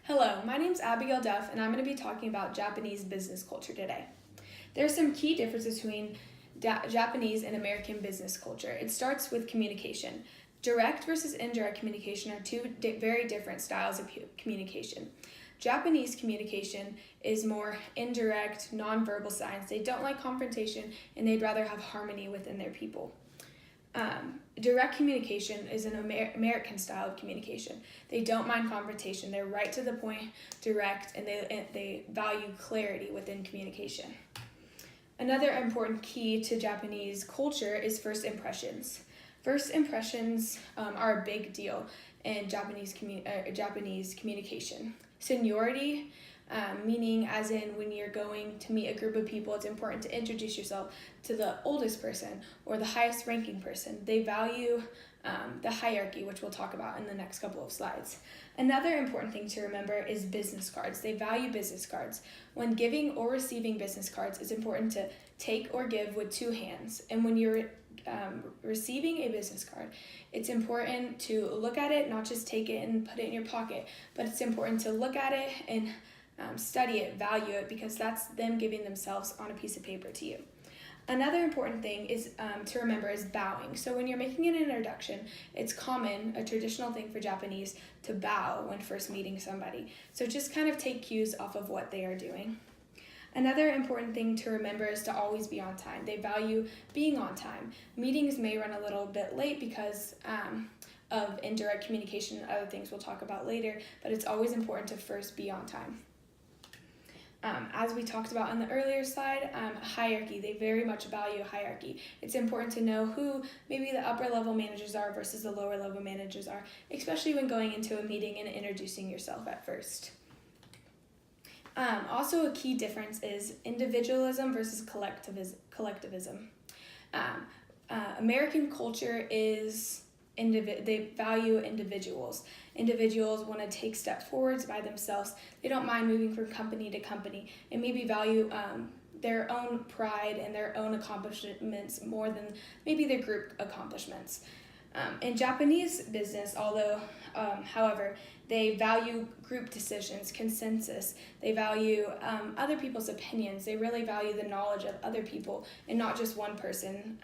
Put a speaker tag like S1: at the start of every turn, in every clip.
S1: Hello, my name is Abigail Duff, and I'm going to be talking about Japanese business culture today. There are some key differences between Japanese and American business culture. It starts with communication. Direct versus indirect communication are two very different styles of communication. Japanese communication is more indirect, nonverbal signs. They don't like confrontation, and they'd rather have harmony within their people. Direct communication is an American style of communication. They don't mind confrontation. They're right to the point, direct, and they value clarity within communication. Another important key to Japanese culture is first impressions. First impressions are a big deal in Japanese communication. Seniority, meaning as in when you're going to meet a group of people, it's important to introduce yourself to the oldest person or the highest ranking person. They value the hierarchy, which we'll talk about in the next couple of slides. Another important thing to remember is business cards. They value business cards. When giving or receiving business cards, it's important to take or give with two hands. And when you're receiving a business card, it's important to look at it, not just take it and put it in your pocket, but it's important to look at it and study it, value it, because that's them giving themselves on a piece of paper to you. Another important thing is to remember is bowing. So when you're making an introduction, it's common, a traditional thing for Japanese, to bow when first meeting somebody. So just kind of take cues off of what they are doing. Another important thing to remember is to always be on time. They value being on time. Meetings may run a little bit late because of indirect communication and other things we'll talk about later, but it's always important to first be on time. As we talked about on the earlier slide, hierarchy, they very much value hierarchy. It's important to know who maybe the upper level managers are versus the lower level managers are, especially when going into a meeting and introducing yourself at first. Also a key difference is individualism versus collectivism. American culture is they value individuals. Individuals want to take steps forwards by themselves. They don't mind moving from company to company and maybe value their own pride and their own accomplishments more than maybe their group accomplishments. In Japanese business, however, they value group decisions, consensus. They value other people's opinions. They really value the knowledge of other people and not just one person.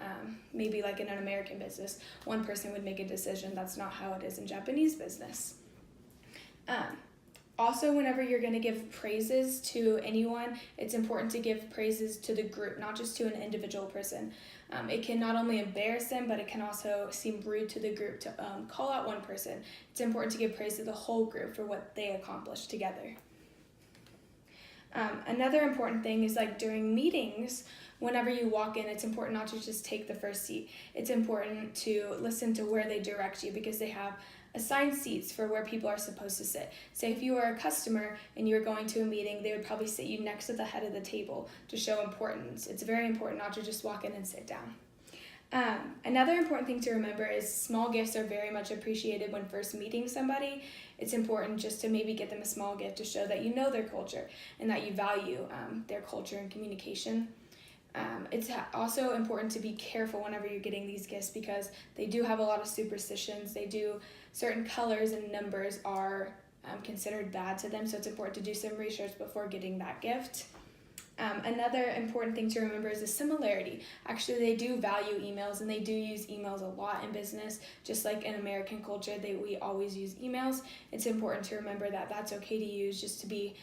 S1: Maybe like in an American business, one person would make a decision. That's not how it is in Japanese business. Also, whenever you're going to give praises to anyone, it's important to give praises to the group, not just to an individual person. It can not only embarrass them, but it can also seem rude to the group to call out one person. It's important to give praise to the whole group for what they accomplished together. Another important thing is like during meetings, whenever you walk in, it's important not to just take the first seat. It's important to listen to where they direct you because they have assigned seats for where people are supposed to sit. Say if you are a customer and you're going to a meeting, they would probably sit you next to the head of the table to show importance. It's very important not to just walk in and sit down. Another important thing to remember is small gifts are very much appreciated when first meeting somebody. It's important just to maybe get them a small gift to show that you know their culture and that you value their culture and communication. It's also important to be careful whenever you're getting these gifts because they do have a lot of superstitions. Certain colors and numbers are considered bad to them, so it's important to do some research before getting that gift. Another important thing to remember is the similarity. Actually, they do value emails, and they do use emails a lot in business. Just like in American culture, we always use emails. It's important to remember that that's okay to use just to be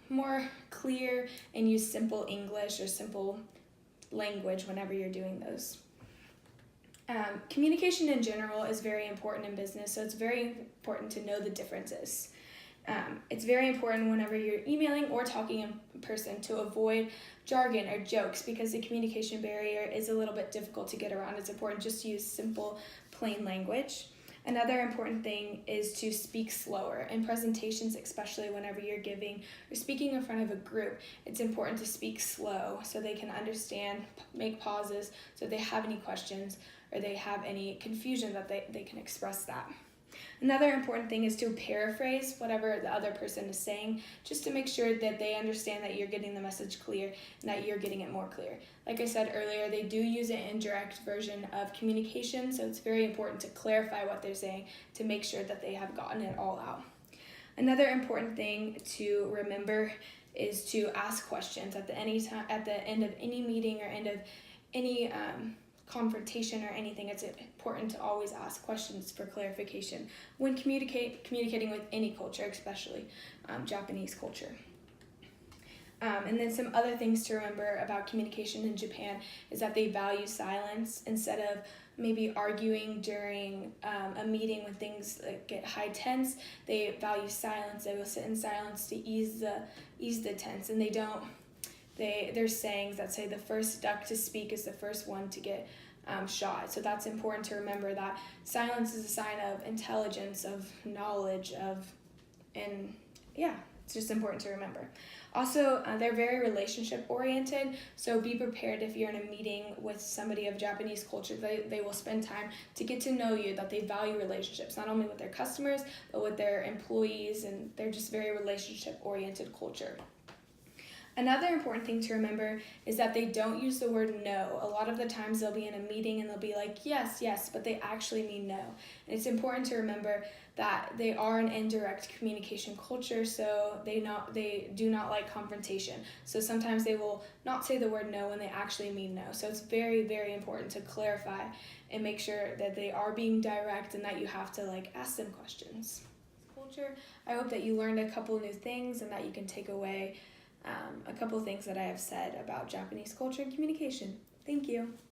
S1: more clear and use simple English or simple language whenever you're doing those. Communication in general is very important in business, so it's very important to know the differences. It's very important whenever you're emailing or talking in person to avoid jargon or jokes because the communication barrier is a little bit difficult to get around. It's important just to use simple, plain language. Another important thing is to speak slower. In presentations, especially whenever you're giving or speaking in front of a group, it's important to speak slow so they can understand, make pauses, so if they have any questions or they have any confusion that they can express that. Another important thing is to paraphrase whatever the other person is saying, just to make sure that they understand that you're getting the message clear and that you're getting it more clear. Like I said earlier, they do use an indirect version of communication, so it's very important to clarify what they're saying to make sure that they have gotten it all out. Another important thing to remember is to ask questions at the end of any meeting or end of any confrontation or anything. It's important to always ask questions for clarification when communicating with any culture, especially Japanese culture. And then some other things to remember about communication in Japan is that they value silence. Instead of maybe arguing during a meeting when things get high tense, they value silence. They will sit in silence to ease the tense, and there's sayings that say the first duck to speak is the first one to get shot. So that's important to remember, that silence is a sign of intelligence, of knowledge, it's just important to remember. Also, they're very relationship oriented, so be prepared if you're in a meeting with somebody of Japanese culture. They will spend time to get to know you, that they value relationships, not only with their customers, but with their employees, and they're just very relationship oriented culture. Another important thing to remember is that they don't use the word no. A lot of the times they'll be in a meeting and they'll be like, yes, yes, but they actually mean no. And it's important to remember that they are an indirect communication culture, so they do not like confrontation. So sometimes they will not say the word no when they actually mean no. So it's very, very important to clarify and make sure that they are being direct and that you have to ask them questions. Culture. I hope that you learned a couple new things and that you can take away a couple of things that I have said about Japanese culture and communication. Thank you.